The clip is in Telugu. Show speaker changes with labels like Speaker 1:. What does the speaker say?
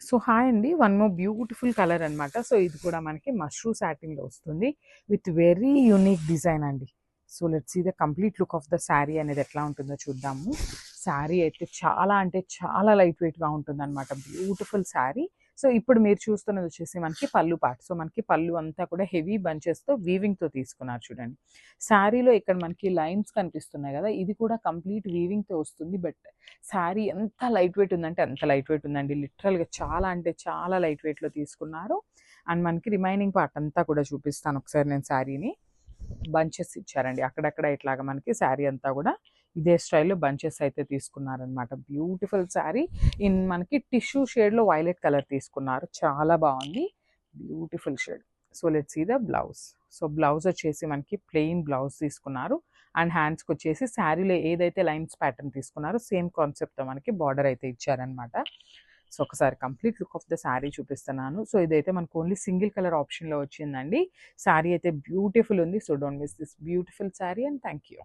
Speaker 1: సో హాయ్ అండి, వన్ మోర్ బ్యూటిఫుల్ కలర్ అనమాట. సో ఇది కూడా మనకి మష్రూ సాటిన్లో వస్తుంది విత్ వెరీ యూనిక్ డిజైన్ అండి. So let's see the complete look of the sari అనేది ఎట్లా ఉంటుందో చూద్దాము. శారీ అయితే చాలా అంటే చాలా లైట్ వెయిట్గా ఉంటుంది అనమాట. బ్యూటిఫుల్ శారీ. సో ఇప్పుడు మీరు చూస్తున్నది వచ్చేసి మనకి పళ్ళు పార్ట్. సో మనకి పళ్ళు అంతా కూడా హెవీ బంచెస్తో వీవింగ్తో తీసుకున్నారు చూడండి. శారీలో ఇక్కడ మనకి లైన్స్ కనిపిస్తున్నాయి కదా, ఇది కూడా కంప్లీట్ వీవింగ్తో వస్తుంది. బట్ శారీ ఎంత లైట్ వెయిట్ ఉందంటే అంత లైట్ వెయిట్ ఉందండి. లిటరల్గా చాలా అంటే చాలా లైట్ వెయిట్లో తీసుకున్నారు. అండ్ మనకి రిమైనింగ్ పార్ట్ అంతా కూడా చూపిస్తాను ఒకసారి నేను. శారీని బంచెస్ ఇచ్చారండి అక్కడక్కడ, ఇట్లాగా మనకి శారీ అంతా కూడా ఇదే స్టైల్లో బంచెస్ అయితే తీసుకున్నారనమాట. బ్యూటిఫుల్ శారీ ఇన్ మనకి టిష్యూ షేడ్లో వైలెట్ కలర్ తీసుకున్నారు. చాలా బాగుంది, beautiful shade. So let's see the blouse. So blouse వచ్చేసి మనకి ప్లెయిన్ బ్లౌజ్ తీసుకున్నారు. అండ్ హ్యాండ్స్కి వచ్చేసి శారీలో ఏదైతే లైన్స్ ప్యాటర్న్ తీసుకున్నారో సేమ్ కాన్సెప్ట్తో మనకి బార్డర్ అయితే ఇచ్చారనమాట. సో ఒకసారి complete look of the sari చూపిస్తున్నాను. సో ఇదైతే మనకు ఓన్లీ సింగిల్ కలర్ ఆప్షన్లో వచ్చిందండి. శారీ అయితే బ్యూటిఫుల్ ఉంది. So don't miss this beautiful sari and thank you.